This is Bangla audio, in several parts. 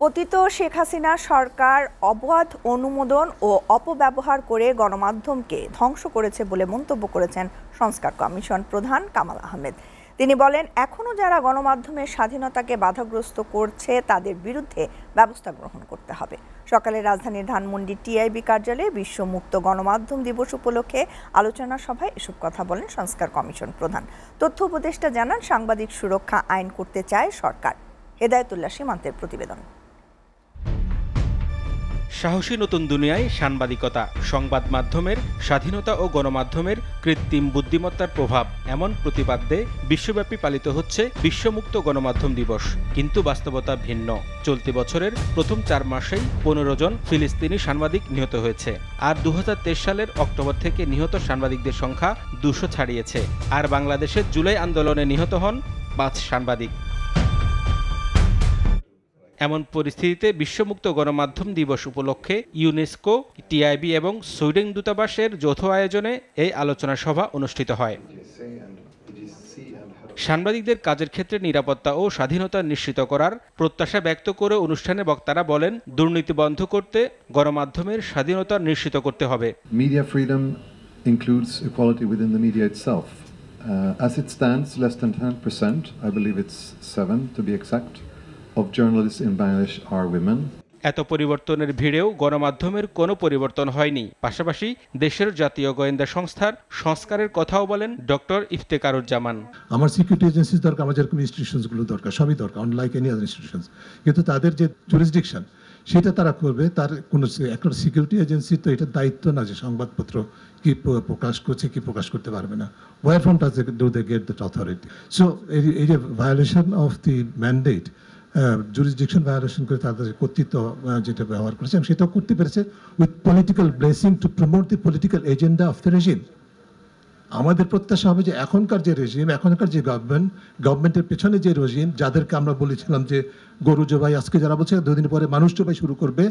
পতিত শেখ হাসিনা সরকার অবাধ অনুমোদন ও অপব্যবহার করে গণমাধ্যমকে ধ্বংস করেছে বলে মন্তব্য করেছেন সংস্কার কমিশন প্রধান কামাল আহমেদ। তিনি বলেন, এখনো যারা গণমাধ্যমের স্বাধীনতাকে বাধাগ্রস্ত করছে তাদের বিরুদ্ধে ব্যবস্থা গ্রহণ করতে হবে। সকালে রাজধানীর ধানমন্ডি টিআইবি কার্যালয়ে বিশ্ব মুক্ত গণমাধ্যম দিবস উপলক্ষে আলোচনা সভায় এসব কথা বলেন সংস্কার কমিশন প্রধান। তথ্য উপদেষ্টা জানান, সাংবাদিক সুরক্ষা আইন করতে চায় সরকার। হেদায়েতুল্লাহ সীমান্তের প্রতিবেদন। সাহসী নতুন দুনিয়ায় সাংবাদিকতা, সংবাদ মাধ্যমের স্বাধীনতা ও গণমাধ্যমের কৃত্রিম বুদ্ধিমত্তার প্রভাব, এমন প্রতিপাদ্যে বিশ্বব্যাপী পালিত হচ্ছে বিশ্বমুক্ত গণমাধ্যম দিবস। কিন্তু বাস্তবতা ভিন্ন। চলতি বছরের প্রথম 4 মাসেই 15 জন ফিলিস্তিনি সাংবাদিক নিহত হয়েছে। আর 2023 সালের অক্টোবর থেকে নিহত সাংবাদিকদের সংখ্যা 200 ছাড়িয়েছে। আর বাংলাদেশের জুলাই আন্দোলনে নিহত হন 5 সাংবাদিক। এমন পরিস্থিতিতে বিশ্বমুক্ত গণমাধ্যম দিবস উপলক্ষে ইউনেস্কো, টিআইবি এবং সুইডেন দূতাবাসের যৌথ আয়োজনে এই আলোচনা সভা অনুষ্ঠিত হয়। সাংবাদিকদের কাজের ক্ষেত্রে নিরাপত্তা ও স্বাধীনতা নিশ্চিত করার প্রত্যাশা ব্যক্ত করে অনুষ্ঠানে বক্তারা বলেন, দুর্নীতি বন্ধ করতে গণমাধ্যমের স্বাধীনতা নিশ্চিত করতে হবে। Media freedom includes equality within the media itself. As it stands, less than 10%, I believe it's 7 to be exact, of journalists in Bangladesh are women. এত পরিবর্তনের ভিড়েও গণমাধ্যমের কোনো পরিবর্তন হয়নি। পাশাপাশি দেশের জাতীয় গোয়েন্দা সংস্থার সংস্কারের কথাও বলেন ডক্টর ইফতেখারুজ্জামান। আমার সিকিউরিটি এজেন্সি দরকার, আমার যেরকম ইনস্টিটিউশনসগুলো দরকার, সবই দরকার, অনলাইক এনি আদার ইনস্টিটিউশনস। কিন্তু তাদের যে জুরিসডিকশন সেটা তারা করবে, তার কোনো একটা সিকিউরিটি এজেন্সি তো এটা দায়িত্ব না যে সংবাদপত্র কি প্রকাশ করছে কি প্রকাশ করতে পারবে না। Where from do they get that authority? So এই যে violation of the mandate, jurisdiction violation করে তাদের কর্তৃত্ব যেটা ব্যবহার করেছে সেটাও করতে পেরেছে with political blessing to promote the political agenda of the regime. আমাদের প্রত্যাশা হবে যে এখনকার যে রেজিম, এখনকার যে গভর্নমেন্টের পেছনে যে রেজিম, যাদেরকে আমরা বলেছিলাম যে গরু জবাই, আজকে যারা বলছে 2 দিন পরে মানুষ জবাই শুরু করবে,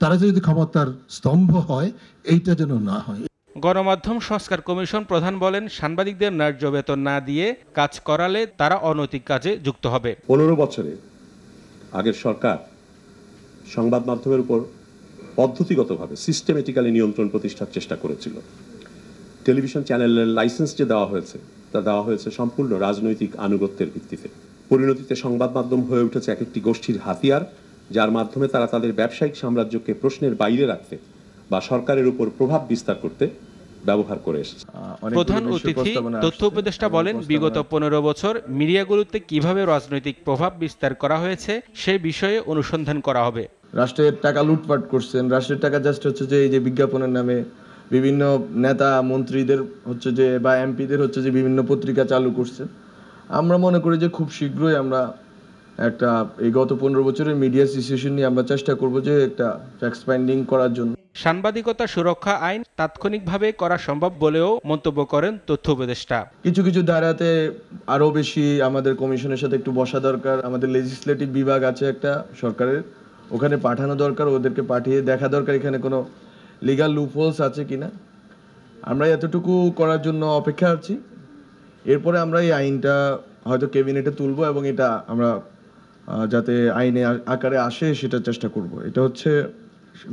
তারা যদি ক্ষমতার স্তম্ভ হয়, এইটা যেন না হয়। গণমাধ্যম সংস্কার কমিশন প্রধান বলেন, সাংবাদিকদের ন্যায্য বেতন না দিয়ে কাজ করালে তারা অনৈতিক কাজে যুক্ত হবে। 15 বছরে আগের সরকার সংবাদ মাধ্যমের উপর পদ্ধতিগতভাবে সিস্টেমেটিক্যালি নিয়ন্ত্রণ প্রতিষ্ঠার চেষ্টা করেছিল। টেলিভিশন চ্যানেলের লাইসেন্স যে দেওয়া হয়েছে, তা দেওয়া হয়েছে সম্পূর্ণ রাজনৈতিক আনুগত্যের ভিত্তিতে। পরিণতিতে সংবাদ মাধ্যম হয়ে উঠেছে এক একটি গোষ্ঠীর হাতিয়ার, যার মাধ্যমে তারা তাদের ব্যবসায়িক সাম্রাজ্যকে প্রশ্নের বাইরে রাখতে বা সরকারের উপর প্রভাব বিস্তার করতে ব্যবহার করে এসেছে। প্রধান অতিথি তথ্য উপদেষ্টা বলেন, বিগত 15 বছর মিডিয়াগুলোতে কিভাবে রাজনৈতিক প্রভাব বিস্তার করা হয়েছে সেই বিষয়ে অনুসন্ধান করা হবে। রাষ্ট্রের টাকা লুটপাট করছেন, রাষ্ট্রের টাকা জাস্ট হচ্ছে যে এই যে বিজ্ঞাপনের নামে বিভিন্ন নেতা মন্ত্রীদের হচ্ছে যে বা এমপিদের হচ্ছে যে বিভিন্ন পত্রিকা চালু করছেন। আমরা মনে করি যে খুব শীঘ্রই আমরা একটা এই গত 15 বছরের মিডিয়া সিচুয়েশন নিয়ে আমরা চেষ্টা করব যে একটা ফ্যাক্ট ফাইন্ডিং করার জন্য। সাংবাদিকতা সুরক্ষা আইন তাৎক্ষণিকভাবে করা সম্ভব বলেও মন্তব্য করেন তথ্য উপদেষ্টা। কিছু কিছু ধারাতে আরো বেশি আমাদের কমিশনের সাথে একটু বসা দরকার। আমাদের লেজিসলেটিভ বিভাগ আছে একটা সরকারের, ওখানে পাঠানো দরকার, ওদেরকে পাঠিয়ে দেখা দরকার এখানে কোনো লিগ্যাল লুপহোলস আছে কিনা। আমরা এতটুকু করার জন্য অপেক্ষা আছি। এরপরে আমরা এই আইনটা হয়তো ক্যাবিনেটে তুলব এবং এটা আমরা যাতে আইনে আকারে আসে সেটা চেষ্টা করব। এটা হচ্ছে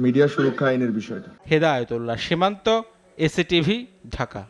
মিডিয়া সুরক্ষা আইনের বিষয়টা। হেদায়েতুল্লাহ সীমান্ত, এসএটিভি, ঢাকা।